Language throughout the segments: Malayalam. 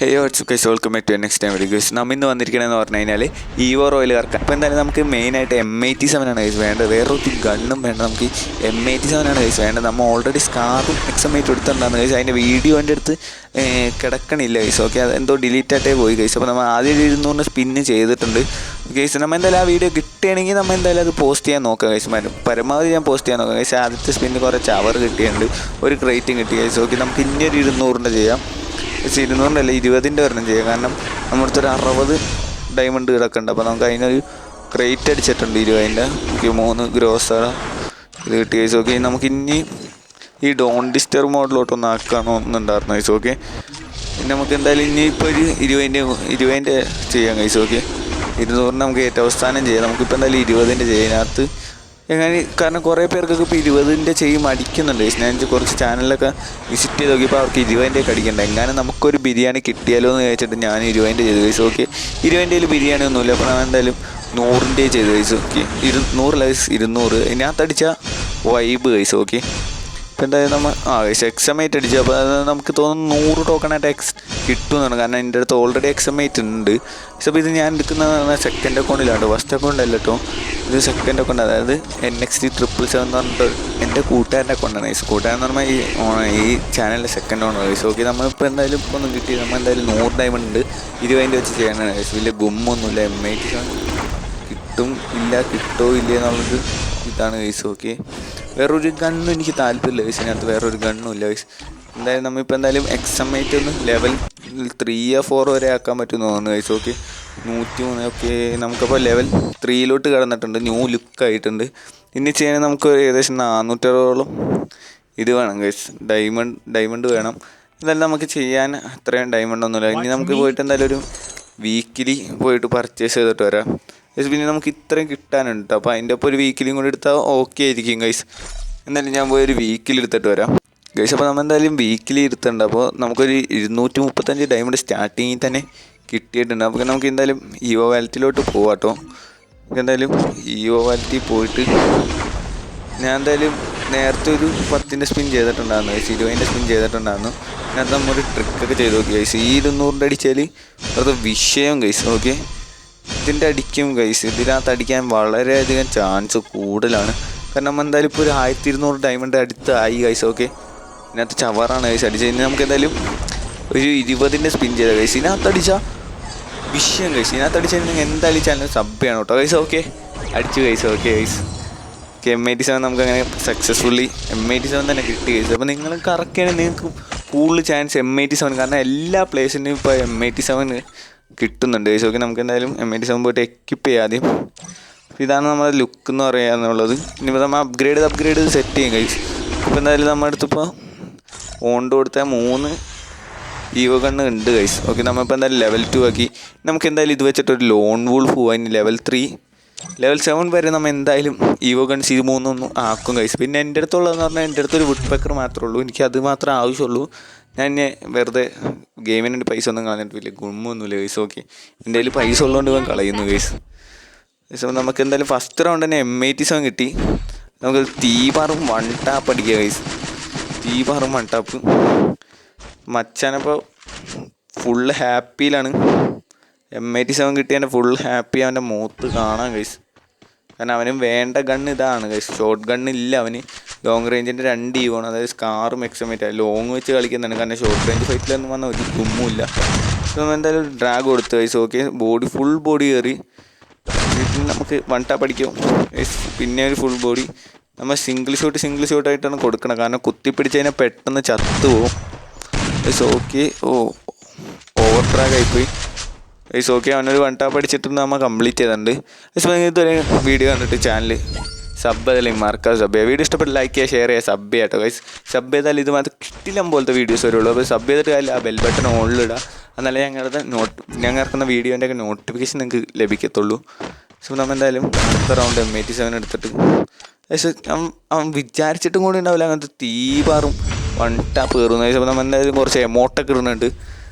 Hey what's guys, welcome back to next time video guys. നമ്മൾ ഇന്ന് വന്നിരിക്കണമെന്ന് പറഞ്ഞു കഴിഞ്ഞാൽ ഈവോ റോയൽ കറക്കാം. അപ്പോൾ എന്തായാലും നമുക്ക് മെയിനായിട്ട് M87 ആണ് ഗൈസ് വേണ്ടത്. വേറൊരു ഗണ്ണും വേണ്ട, നമുക്ക് M87 ആണ് ഗൈസ് വേണ്ടത്. നമ്മൾ ഓൾറെഡി സ്കാറും XM8 എടുത്തിട്ടുണ്ടായിരുന്നു ഗൈസ്. അതിൻ്റെ വീഡിയോ എൻ്റെ അടുത്ത് കിടക്കണില്ല ഗൈസ്. ഓക്കെ, അത് എന്തോ ഡിലീറ്റ് ആയിട്ടേ പോയി ഗൈസ്. അപ്പോൾ നമ്മൾ ആദ്യം 200 സ്പിന്ന് ചെയ്തിട്ടുണ്ട് ഗൈസ്. നമ്മൾ എന്തായാലും ആ വീഡിയോ കിട്ടുകയാണെങ്കിൽ നമ്മൾ എന്തായാലും അത് പോസ്റ്റ് ചെയ്യാൻ നോക്കാം ഗൈസ്. പരമാവധി ഞാൻ പോസ്റ്റ് ചെയ്യാൻ നോക്കാം ഗൈസ്. ആദ്യത്തെ സ്പിന്ന് കുറേ ചവർ കിട്ടിയിട്ടുണ്ട്, ഒരു ക്രേറ്റും കിട്ടി ഗൈസ്. ഓക്കെ, നമുക്ക് ഇനി ഒരു 200ൻ്റെ ചെയ്യാം. 200 അല്ല, 20ൻ്റെ ഒരെണ്ണം ചെയ്യാം. കാരണം നമ്മുടെ അടുത്തൊരു 60 ഡയമണ്ട് കിടക്കുന്നുണ്ട്. അപ്പോൾ നമുക്ക് അതിനൊരു ക്രേറ്റ് അടിച്ചിട്ടുണ്ട് 20ൻ്റെ. ഓക്കെ, 3 ഗ്രോസാണ് ഇത് കിട്ടി ഗൈസ്. ഓക്കെ, നമുക്ക് ഇനി ഈ ഡോൺ ഡിസ്റ്റർ മോഡിലോട്ടൊന്ന് ആക്കണമെന്നുണ്ടായിരുന്നു ഗൈസ്. ഓക്കെ, പിന്നെ നമുക്ക് എന്തായാലും ഇനിയിപ്പോൾ ഒരു 20ൻ്റെ ചെയ്യാം ഗൈസ്. ഓക്കെ, 200 നമുക്ക് ഏറ്റവും അവസാനം ചെയ്യാം. നമുക്കിപ്പോൾ എന്തായാലും 20ൻ്റെ ചെയ്യാം. അതിനകത്ത് എങ്ങനെ, കാരണം കുറേ പേർക്കൊക്കെ ഇപ്പോൾ 20ൻ്റെ ചെയ്യും അടിക്കുന്നുണ്ട് ഗൈസ്. ഞാൻ കുറച്ച് ചാനലിലൊക്കെ വിസിറ്റ് ചെയ്ത് നോക്കിയപ്പോൾ അവർക്ക് 20ൻ്റെ അടിക്കണ്ട. എങ്ങനെ നമുക്കൊരു ബിരിയാണി കിട്ടിയാലോ എന്ന് ചോദിച്ചിട്ട് ഞാൻ 20ൻ്റെ ചെയ്തു ഗൈസ്. ഓക്കെ, 20ൻ്റെ ബിരിയാണി ഒന്നുമില്ല. അപ്പോൾ ഞാൻ എന്തായാലും 100ൻ്റെ ചെയ്തു ഗൈസ്. ഓക്കെ, 100 ഗൈസ്, 200 ഇതിനകത്തടിച്ച വൈബ് ഗൈസ്. ഓക്കെ, ഇപ്പോൾ എന്തായാലും നമ്മൾ ഗൈസ് XM8 അടിച്ചു. അപ്പോൾ അത് നമുക്ക് തോന്നുന്നു 100 ടോക്കണായിട്ട് കിട്ടുമെന്നാണ്. കാരണം എൻ്റെ അടുത്ത് ഓൾറെഡി XM8 ഉണ്ട്. അപ്പോൾ ഇത് ഞാൻ എടുക്കുന്ന സെക്കൻഡ് അക്കൗണ്ടിലാണ്, ഫസ്റ്റ് അക്കൗണ്ട് അല്ല കേട്ടോ. ഇത് സെക്കൻഡ് അക്കൗണ്ട്, അതായത് NXT777 എന്ന് പറഞ്ഞിട്ട് എൻ്റെ കൂട്ടുകാരൻ്റെ അക്കൗണ്ടാണ് ഗൈസ്. കൂട്ടുകാരൻ എന്ന് പറഞ്ഞാൽ ഈ ചാനലിൻ്റെ സെക്കൻഡ് ഓണർ ഗൈസ്. ഓക്കെ, നമ്മളിപ്പോൾ എന്തായാലും ഇപ്പോൾ ഒന്നും കിട്ടി. നമ്മൾ എന്തായാലും 100 ഡയമണ്ട് ഉണ്ട്, 20ൻ്റെ വെച്ച് ചെയ്യാനാണ് ഗൈസ്. വലിയ ഗുമ്മൊന്നുമില്ല. M87 കിട്ടും ഇല്ല, കിട്ടോ ഇല്ല എന്നുള്ളത് ഇതാണ് ഗൈസ്. ഓക്കെ, വേറൊരു ഗണ്ണും എനിക്ക് താല്പര്യമില്ല ഗൈസ്. അതിനകത്ത് വേറൊരു ഗണ്ണും ഇല്ല ഗൈസ്. എന്തായാലും നമ്മളിപ്പോൾ എന്തായാലും XM8 ഒന്ന് ലെവൽ 3 or 4 വരെ ആക്കാൻ പറ്റുമെന്ന് തോന്നുന്നു ഗൈസ്. ഓക്കെ, 103. ഓക്കെ, നമുക്കപ്പോൾ ലെവൽ 3 കിടന്നിട്ടുണ്ട്, ന്യൂ ലുക്കായിട്ടുണ്ട്. ഇനി ചെയ്യാൻ നമുക്ക് ഏകദേശം 400ഓളം ഇത് വേണം ഗൈസ്, ഡയമണ്ട് വേണം. ഇതെല്ലാം നമുക്ക് ചെയ്യാൻ അത്രയും ഡയമണ്ട് ഒന്നുമില്ല. ഇനി നമുക്ക് പോയിട്ട് എന്തായാലും ഒരു വീക്കിലി പോയിട്ട് പർച്ചേസ് ചെയ്തിട്ട് വരാം ഗൈസ്. പിന്നെ നമുക്ക് ഇത്രയും കിട്ടാനുണ്ട്. അപ്പോൾ അതിൻ്റെ ഒപ്പം ഒരു വീക്കിലിയും കൂടി എടുത്താൽ ഓക്കെ ആയിരിക്കും ഗൈസ്. എന്തായാലും ഞാൻ പോയി ഒരു വീക്കിലി എടുത്തിട്ട് വരാം ഗൈസ്. അപ്പോൾ നമ്മൾ എന്തായാലും വീക്കിലി എടുത്തിട്ടുണ്ട്. അപ്പോൾ നമുക്കൊരു 235 ഡയമണ്ട് സ്റ്റാർട്ടിങ്ങിൽ തന്നെ കിട്ടിയിട്ടുണ്ട്. അപ്പോൾ നമുക്ക് എന്തായാലും ഈവോ വാലറ്റിലോട്ട് പോവാം കേട്ടോ. നമുക്ക് എന്തായാലും ഈവോ വാലറ്റിൽ പോയിട്ട് ഞാൻ എന്തായാലും നേരത്തെ ഒരു 10ൻ്റെ സ്പിൻ ചെയ്തിട്ടുണ്ടായിരുന്നു ഗൈസ്, 20ൻ്റെ സ്പിൻ ചെയ്തിട്ടുണ്ടായിരുന്നു. അതിനകത്ത് നമ്മളൊരു ട്രിക്കൊക്കെ ചെയ്ത് നോക്കി ഗൈസ്. ഈ 200ൻ്റെ അടിച്ചാൽ അത് വിഷയം ഗൈസ്. ഓക്കെ, ഇതിൻ്റെ അടിക്കും ഗൈസ്. ഇതിനകത്ത് അടിക്കാൻ വളരെയധികം ചാൻസ് കൂടുതലാണ്. കാരണം നമ്മൾ എന്തായാലും ഇപ്പോൾ ഒരു 1200 ഡയമണ്ട് അടുത്തായി ഗൈസ്. ഓക്കെ, ഇതിനകത്ത് ചവറാണ് ഗൈസ് അടിച്ചത്. ഇനി നമുക്ക് എന്തായാലും ഒരു 20ൻ്റെ സ്പിൻ ചെയ്ത ഗൈസ്. ഇതിനകത്ത് അടിച്ചാൽ വിഷയം ഗൈസ്. ഇതിനകത്ത് അടിച്ചാൽ നിങ്ങൾ എന്തായാലും ചാനൽ സബ് ചെയ്യണം കേട്ടോ ഗൈസ്. ഓക്കെ, അടിച്ചു ഗൈസ്. ഓക്കെ ഗൈസ്, M87 നമുക്ക് അങ്ങനെ സക്സസ്ഫുള്ളി M87 തന്നെ കിട്ടി ഗൈസ്. അപ്പോൾ നിങ്ങൾ കറക്റ്റാണെങ്കിൽ നിങ്ങൾക്ക് കൂടുതൽ ചാൻസ് M87, കാരണം എല്ലാ പ്ലേസിനും ഇപ്പോൾ M87 കിട്ടുന്നുണ്ട് ഗൈസ്. ഓക്കെ, നമുക്ക് എന്തായാലും M87 പോയിട്ട് എക്വിപ്പ് ചെയ്യാം ആദ്യം. ഇതാണ് നമ്മുടെ ലുക്ക് എന്ന് പറയാന്നുള്ളത്. ഇനിയിപ്പോൾ നമ്മൾ അപ്ഗ്രേഡ് സെറ്റ് ചെയ്യും ഗൈസ്. ഇപ്പോൾ എന്തായാലും നമ്മുടെ അടുത്തിപ്പോൾ ഓണ്ട് കൊടുത്ത 3 ഈവോ ഗണ്ണ് ഉണ്ട് ഗൈസ്. ഓക്കെ, നമ്മളിപ്പോൾ എന്തായാലും ലെവൽ 2 ആക്കി. നമുക്ക് എന്തായാലും ഇത് വെച്ചിട്ടൊരു ലോൺ വൂൾഫ് പോകാൻ ലെവൽ 3 ലെവൽ 7 വരെ നമ്മൾ എന്തായാലും ഈവോ ഗൺസ് ഇത് 3 ആക്കും ഗൈസ്. പിന്നെ എൻ്റെ അടുത്തുള്ളതെന്ന് പറഞ്ഞാൽ എൻ്റെ അടുത്തൊരു വുഡ് പെക്കർ മാത്രമേ ഉള്ളൂ. എനിക്ക് അത് മാത്രമേ ആവശ്യമുള്ളൂ. ഞാൻ വെറുതെ ഗെയിമിന് വേണ്ടി പൈസ ഒന്നും കളഞ്ഞിട്ട് വലിയ ഗുണമൊന്നുമില്ല ഗൈസ്. ഓക്കെ, എൻ്റെ കയ്യിൽ പൈസ ഉള്ളതുകൊണ്ട് ഇവൻ കളയുന്നു ഗൈസ്. ഗൈസ്, നമുക്ക് എന്തായാലും ഫസ്റ്റ് റൗണ്ട് തന്നെ M87 കിട്ടി. നമുക്ക് തീപാറും 1 ടാപ്പ് അടിക്കുക ഗൈസ്. തീപാറും 1 ടാപ്പ്. മച്ചാനപ്പോൾ ഫുള്ള് ഹാപ്പിയിലാണ്. M87 കിട്ടിയതിൻ്റെ ഫുൾ ഹാപ്പി അവൻ്റെ മുഖത്ത് കാണാം ഗൈസ്. കാരണം അവനും വേണ്ട ഗണ്ണ് ഇതാണ് ഗൈസ്. ഷോർട്ട് ഗണ്ണില്ല അവന്. ലോങ് റേഞ്ചിൻ്റെ 2 ഈവോണ്, അതായത് സ്കാറും XM8 ലോങ് വെച്ച് കളിക്കുന്നതാണ്. കാരണം ഷോർട്ട് റേഞ്ച് ഫൈറ്റിലൊന്നും വന്നാൽ ഒരു ഗുമ്മില്ല. അപ്പോൾ എന്തായാലും ഡ്രാഗ് കൊടുത്തു ഗൈസ്. ഓക്കെ, ഫുൾ ബോഡി കയറി. നമുക്ക് 1 ടാപ്പ് അടിക്കും ഗൈസ്. പിന്നെ ഒരു ഫുൾ ബോഡി. നമ്മൾ സിംഗിൾ ഷോട്ടായിട്ടാണ് കൊടുക്കണം, കാരണം കുത്തിപ്പിടിച്ച് കഴിഞ്ഞാൽ പെട്ടെന്ന് ചത്തു പോകും ഗൈസ്. ഓക്കെ, ഓവർ ഡ്രാഗ് ആയിപ്പോയി ഗൈസ്. ഓക്കെ, അവനൊരു 1 ടാപ്പ് അടിച്ചിട്ട് നമ്മൾ കംപ്ലീറ്റ് ചെയ്തിട്ടുണ്ട് ഗൈസ്. അപ്പോൾ ഇതുവരെ വീഡിയോ കണ്ടിട്ട് ചാനൽ സബ് ചെയ്താലും മറക്കാതെ സബ് ചെയ്യുക. വീഡിയോ ഇഷ്ടപ്പെട്ട് ലൈക്ക് ചെയ്യുക, ഷെയർ ചെയ്യുക, സബ് ചെയ്യാം കേട്ടോ ഗൈസ്. സബ് ചെയ്താൽ ഇത് മാത്രം കിട്ടില്ല പോലത്തെ വീഡിയോസ് വരുള്ളൂ. അപ്പോൾ സബ് ചെയ്തിട്ട് കാര്യമില്ല, ആ ബെൽ ബട്ടൺ ഓണിലിടുക. എന്നാലേ ഞങ്ങൾ ഇറക്കുന്ന വീഡിയോൻ്റെയൊക്കെ നോട്ടിഫിക്കേഷൻ നിങ്ങൾക്ക് ലഭിക്കത്തുള്ളൂ. സോ നമ്മൾ എന്തായാലും അടുത്ത റൗണ്ട് M87 എടുത്തിട്ട് ഗൈസ് അവൻ വിചാരിച്ചിട്ടും കൂടി ഉണ്ടാവില്ല അങ്ങനത്തെ തീപാറും 1 ടാപ്പ് കയറുന്നു ഗൈസ്. അപ്പോൾ നമ്മൾ എന്തായാലും കുറച്ച് എമൗണ്ടൊക്കെ ഇടുന്നുണ്ട്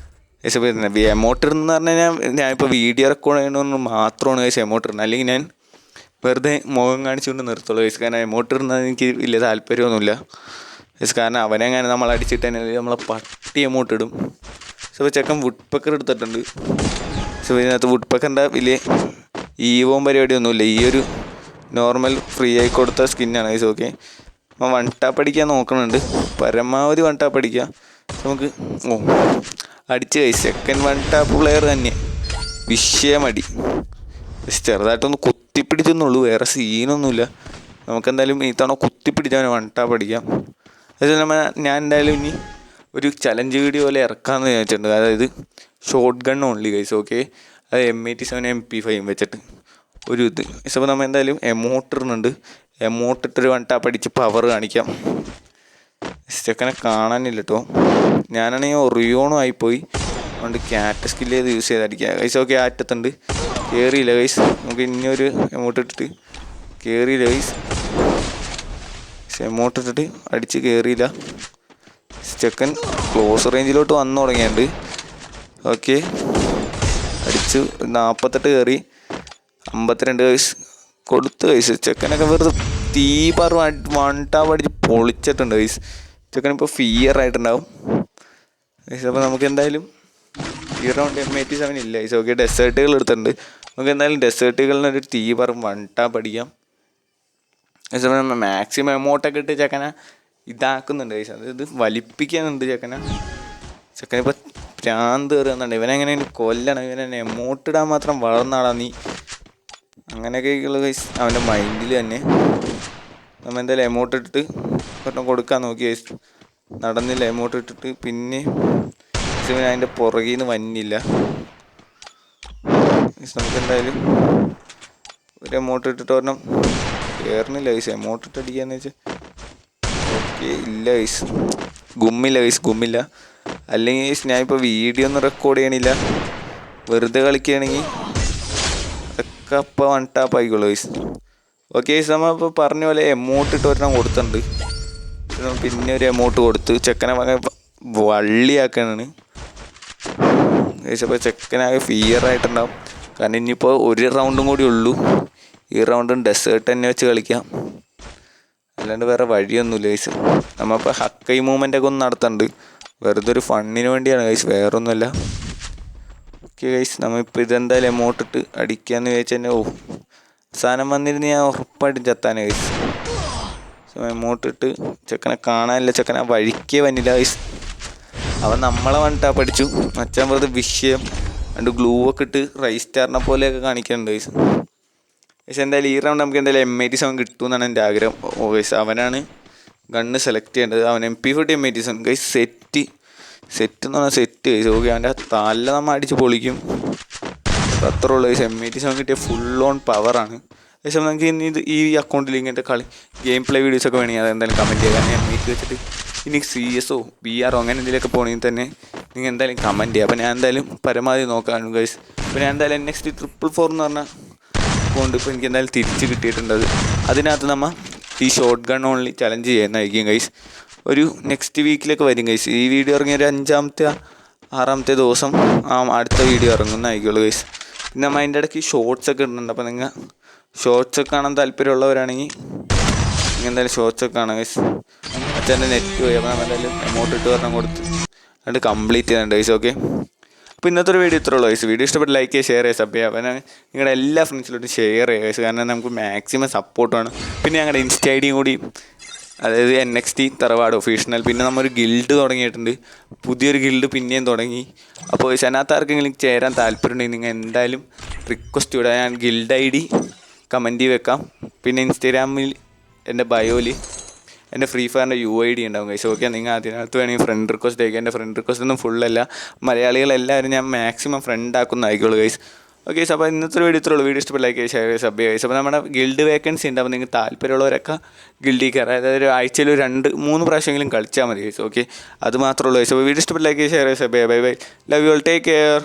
ഗൈസ്. അപ്പോൾ എമൗണ്ട് ഇടുന്നതെന്ന് പറഞ്ഞു കഴിഞ്ഞാൽ ഞാനിപ്പോൾ വീഡിയോ റെക്കോർഡ് ചെയ്യണമെന്ന് മാത്രമാണ് ഗൈസ് എമൗണ്ട് ഇടുന്നത്. അല്ലെങ്കിൽ ഞാൻ വെറുതെ മുഖം കാണിച്ചുകൊണ്ട് നിർത്തുള്ളൂ ഗൈസ്. കാരണം എമൗണ്ട് ഇടുന്നത് എനിക്ക് വലിയ താല്പര്യമൊന്നുമില്ല ഗൈസ്. കാരണം അവനെ അങ്ങനെ നമ്മൾ അടിച്ചിട്ട് തന്നെ നമ്മളെ പട്ടി എമൗണ്ട് ഇടും. സോ ചെക്കൻ വുഡ് പെക്കർ എടുത്തിട്ടുണ്ട്. സോ ഇതിനകത്ത് വുഡ് പെക്കറിൻ്റെ വലിയ ഈവോം പരിപാടിയൊന്നുമില്ല. ഈ ഒരു നോർമൽ ഫ്രീ ആയി കൊടുത്ത സ്കിന്നാണ് ഗൈസ്. ഓക്കെ, അപ്പോൾ വൺ ടാപ്പ് അടിക്കാൻ നോക്കുന്നുണ്ട്, പരമാവധി വൺ ടാപ്പ് അടിക്കുക. നമുക്ക് അടിച്ച് guys. Second one tap player തന്നെ വിഷയമടി. ചെറുതായിട്ടൊന്ന് കുത്തിപ്പിടിച്ചെന്നുള്ളൂ, വേറെ സീനൊന്നുമില്ല. നമുക്കെന്തായാലും ഈ തവണ കുത്തിപ്പിടിച്ചവനെ വൺ ടാപ്പ് അടിക്കാം. അതുപോലെ ഞാൻ എന്തായാലും ഇനി ഒരു ചലഞ്ച് വീഡിയോ പോലെ ഇറക്കാമെന്ന് വിചാരിച്ചിട്ടുണ്ട്. അതായത് shot gun only guys. Okay, അത് M87 MP5 വെച്ചിട്ട് ഒരു ഇത്. അപ്പോൾ നമ്മൾ എന്തായാലും എമോട്ട് ഇടുന്നുണ്ട്. എമോട്ട് ഇട്ടൊരു വൺ ടാപ്പ് അടിച്ച് പവർ കാണിക്കാം. ചെക്കനെ കാണാനില്ല കേട്ടോ. ഞാനാണെങ്കിൽ ഒറിയോണും ആയിപ്പോയി, അതുകൊണ്ട് ക്യാറ്റ് സ്കില്ല് ചെയ്ത് യൂസ് ചെയ്ത് അടിക്കാം ഗൈസ്. ഓക്കെ, ആറ്റത്തുണ്ട്, കയറിയില്ല ഗൈസ്. നമുക്ക് ഇനിയൊരു എമോട്ട് ഇട്ടിട്ട് കയറിയില്ല ഗൈസ്. എമോട്ട് ഇട്ടിട്ട് അടിച്ച് കയറിയില്ല. ചെക്കൻ ക്ലോസ് റേഞ്ചിലോട്ട് വന്നു തുടങ്ങിയുണ്ട്. ഓക്കെ, അടിച്ച് 48 കയറി, 52 ഗൈസ് കൊടുത്ത് ഗൈസ്. ചെക്കനൊക്കെ വെറുതെ തീ പറ വൺ ടാപ്പ് അടിച്ച് പൊളിച്ചിട്ടുണ്ട് ഗൈസ്. ചെക്കനിപ്പോൾ ഫിയർ ആയിട്ടുണ്ടാവും ഗൈസ്. അപ്പോൾ നമുക്ക് എന്തായാലും ഈ റൗണ്ട് M87 ഇല്ല ഗൈസ്. ഓക്കെ, ഡെസേർട്ടുകൾ എടുത്തിട്ടുണ്ട്. നമുക്ക് എന്തായാലും ഡെസേർട്ടുകളിനൊരു തീ പറ വൺ ടാപ്പ് അടിക്കാം ഗൈസ്. അപ്പോൾ നമ്മൾ മാക്സിമം എമൗണ്ടൊക്കെ ഇട്ട് ചെക്കനെ ഇതാക്കുന്നുണ്ട് ഗൈസ്. അതായത് വലിപ്പിക്കുന്നുണ്ട് ചെക്കനെ. ചെക്കനിപ്പോൾ ഭ്രാന്ത് കയറുന്നുണ്ട്. ഇവനെങ്ങനെ കൊല്ലണം, ഇവനെ എമൗണ്ട് ഇടാൻ മാത്രം വളർന്നാടാ നീ, അങ്ങനെയൊക്കെയുള്ള ഗൈസ് അവൻ്റെ മൈൻഡിൽ തന്നെ. നമ്മൾ എന്തായാലും എമൗണ്ട് ഇട്ടിട്ട് ഒരെണ്ണം കൊടുക്കാൻ നോക്കി ഗൈസ്, നടന്നില്ല. എമൗണ്ട് ഇട്ടിട്ട് പിന്നെ ഇവൻ അതിൻ്റെ പുറകിൽ നിന്ന് വന്നില്ല. നമുക്ക് എന്തായാലും ഒരു എമൗണ്ട് ഇട്ടിട്ട് ഒരെണ്ണം കയറുന്നില്ല ഗൈസ്. എമൗണ്ട് ഇട്ട് അടിക്കാന്ന് വെച്ചാൽ ഓക്കെ ഇല്ല ഗൈസ്, ഗുമ്മില്ല ഗൈസ്, ഗുമ്മില്ല. അല്ലെങ്കിൽ ഗൈസ് ഞാൻ ഇപ്പോൾ വീഡിയോ ഒന്നും റെക്കോർഡ് ചെയ്യണില്ല, വെറുതെ കളിക്കുകയാണെങ്കിൽ അതൊക്കെ അപ്പോൾ വൺ ടാപ്പ് ആയിക്കോളൂ ഗൈസ്. ഓക്കെ ഗൈസ്, നമ്മൾ ഇപ്പോൾ പറഞ്ഞ പോലെ എമൗണ്ട് ഇട്ട് ഒരെണ്ണം കൊടുത്തിട്ടുണ്ട്. പിന്നെ ഒരു എമൗണ്ട് കൊടുത്ത് ചെക്കനെ വള്ളിയാക്കാനാണ് ഗൈസ്. അപ്പോൾ ചെക്കനാകെ ഫിയർ ആയിട്ടുണ്ടാവും. കാരണം ഇനിയിപ്പോൾ ഒരു റൗണ്ടും കൂടി ഉള്ളൂ. ഈ റൗണ്ടും ഡെസേർട്ട് തന്നെ വെച്ച് കളിക്കാം, അല്ലാണ്ട് വേറെ വഴിയൊന്നുമില്ല ഗൈസ്. നമ്മളിപ്പോൾ ഹക്കൈ മൂവ്മെൻ്റൊക്കെ ഒന്ന് നടത്തുന്നുണ്ട്, വെറുതെ ഒരു ഫണ്ണിന് വേണ്ടിയാണ് ഗൈസ്, വേറൊന്നുമല്ല. ഓക്കെ ഗൈസ്, നമ്മളിപ്പോൾ ഇതെന്തായാലും എമൗണ്ട് ഇട്ട് അടിക്കാമെന്ന് വിചാരിച്ചു തന്നെ സാധനം വന്നിരുന്ന് ഞാൻ ഉറപ്പായിട്ടും ചത്താനെ ഗൈസ്. സോ എമൗണ്ട് ഇട്ട് ചെക്കനെ കാണാനില്ല, ചെക്കനെ വഴിക്കേ വന്നില്ല ഗൈസ്. അവൻ നമ്മളെ വൺ ടാപ്പ് അടിച്ചു, മച്ചാൻ വെറുതെ വിഷയം രണ്ട് ഗ്ലൂ ഒക്കെ ഇട്ട് റൈസ്റ്റാറിനെ പോലെയൊക്കെ കാണിക്കുന്നുണ്ട് ഗൈസ്. പക്ഷേ എന്തായാലും ഈ റൗണ്ട് നമുക്ക് എന്തായാലും M87 കിട്ടുമെന്നാണ് എൻ്റെ ആഗ്രഹം. ഓ ഗൈസ്, അവനാണ് ഗണ്ണ് സെലക്ട് ചെയ്യേണ്ടത്. അവൻ MP40 M87 ഗൈസ്. സെറ്റ് എന്ന് പറഞ്ഞാൽ സെറ്റ് ഗൈസ്. ഓക്കെ, അവൻ്റെ തല നമ്മൾ അടിച്ച് പൊളിക്കും, അത്രേ ഉള്ളൂ ഗൈസ്. M87 കിട്ടിയ ഫുൾ ഓൺ പവറാണ് ഗൈസ്. നമുക്ക് ഇനി ഇത് ഈ അക്കൗണ്ടിൽ ഇങ്ങനത്തെ ഗെയിം പ്ലേ വീഡിയോസൊക്കെ വേണമെങ്കിൽ അതെന്തായാലും കമൻറ്റ് ചെയ്യുക. കാരണം M80 വെച്ചിട്ട് ഇനി CSO BRO അങ്ങനെ എന്തെങ്കിലുമൊക്കെ പോകണമെങ്കിൽ തന്നെ നിങ്ങൾ എന്തായാലും കമൻറ്റ് ചെയ്യുക. അപ്പോൾ ഞാൻ എന്തായാലും പരമാവധി നോക്കാനും ഗൈസ്. അപ്പോൾ ഞാൻ എന്തായാലും NXT 444 എന്ന് പറഞ്ഞാൽ കൊണ്ട് ഇപ്പോൾ എനിക്ക് എന്തായാലും തിരിച്ച് കിട്ടിയിട്ടുണ്ട്. അതിനകത്ത് നമ്മൾ ഈ ഷോട്ട് ഗൺ ഓൺലി ചലഞ്ച് ചെയ്യുന്നതായിരിക്കും ഗൈസ്. ഒരു നെക്സ്റ്റ് വീക്കിലൊക്കെ വരും ഗൈസ്. ഈ വീഡിയോ ഇറങ്ങിയ ഒരു 5-ാമത്തെ 6-ാമത്തെ ദിവസം അടുത്ത വീഡിയോ ഇറങ്ങുന്നതായിരിക്കുള്ളൂ ഗൈസ്. പിന്നെ നമ്മൾ അതിൻ്റെ ഇടയ്ക്ക് ഷോർട്സൊക്കെ ഇടുന്നുണ്ട്. അപ്പോൾ നിങ്ങൾ ഷോർട്സൊക്കെ കാണാൻ താല്പര്യമുള്ളവരാണെങ്കിൽ നിങ്ങൾ എന്തായാലും ഷോർട്സൊക്കെ കാണാം ഗൈസ്. അച്ഛൻ്റെ നെറ്റ് പോയി, അപ്പോൾ നമ്മൾ എന്തായാലും എമൗണ്ട് ഇട്ട് പറഞ്ഞാൽ കൊടുത്ത് അത് കംപ്ലീറ്റ് ചെയ്യുന്നുണ്ട് ഗൈസ്. ഓക്കെ, അപ്പോൾ ഇന്നത്തെ ഒരു വീഡിയോ ഇത്രേ ഉള്ളൂ ഗൈസ്. വീഡിയോ ഇഷ്ടപ്പെട്ട് ലൈക്ക് ചെയ്യുക, ഷെയർ ചെയ്യുക, സബ് ചെയ്യുക. അപ്പോൾ നിങ്ങളുടെ എല്ലാ ഫ്രണ്ട്സിലോട്ടും ഷെയർ ചെയ്യുക ഗൈസ്, കാരണം നമുക്ക് മാക്സിമം സപ്പോർട്ടാണ്. പിന്നെ ഞങ്ങളുടെ ഇൻസ്റ്റ ID കൂടി, അതായത് NXT തറവാട് ഒഫീഷ്യൽ. പിന്നെ നമ്മൊരു ഗിൽഡ് തുടങ്ങിയിട്ടുണ്ട്, പുതിയൊരു ഗിൽഡ് പിന്നെയും തുടങ്ങി. അപ്പോൾ അതിനകത്ത് ആർക്കെങ്കിലും ചേരാൻ താല്പര്യമുണ്ടെങ്കിൽ നിങ്ങൾ എന്തായാലും റിക്വസ്റ്റ് വിടുക. ഞാൻ ഗിൽഡ് ID കമൻറ്റ് വെക്കാം. പിന്നെ ഇൻസ്റ്റാഗ്രാമിൽ എൻ്റെ ബയോയിൽ എൻ്റെ ഫ്രീ ഫയറിൻ്റെ UID ഉണ്ടാവും ഗൈസ്. ഓക്കെ, നിങ്ങൾ അതിനകത്ത് വേണമെങ്കിൽ ഫ്രണ്ട് റിക്വസ്റ്റ് അയക്കുക. എൻ്റെ ഫ്രണ്ട് റിക്വസ്റ്റ് ഒന്നും ഫുള്ളല്ല, മലയാളികളെല്ലാവരും ഞാൻ മാക്സിമം ഫ്രണ്ട് ആക്കുന്നതായിക്കോളൂ ഗൈസ്. ഓക്കെ ഗൈസ്, അപ്പോൾ ഇന്നത്തെ വീഡിയോ ഇത്രയുള്ളൂ. വീഡിയോ ഇഷ്ടപ്പെട്ട് ലൈക്ക് ചെയ്യുക, ഷെയർ ചെയ്യുക, സബ് ചെയ്യുക ഗൈസ്. അപ്പോൾ നമ്മുടെ ഗിൽഡ് വേക്കൻസി ഉണ്ട്. അപ്പോൾ നിങ്ങൾക്ക് താല്പര്യമുള്ളവരൊക്കെ ഗിൽഡിൽ കയറുക. അതായത് ഒരു ആഴ്ചയിൽ 2-3 പ്രാവശ്യമെങ്കിലും കളിച്ചാൽ മതി ഗൈസ്. ഓക്കെ, അത് മാത്രമേ ഉള്ളൂ ഗൈസ്. അപ്പോൾ വീഡിയോ ഇഷ്ടപ്പെട്ട് ലൈക്ക് ചെയ്യുക, ഷെയർ ചെയ്യുക, സബ് ചെയ്യുക. Bye bye, love you all, take care.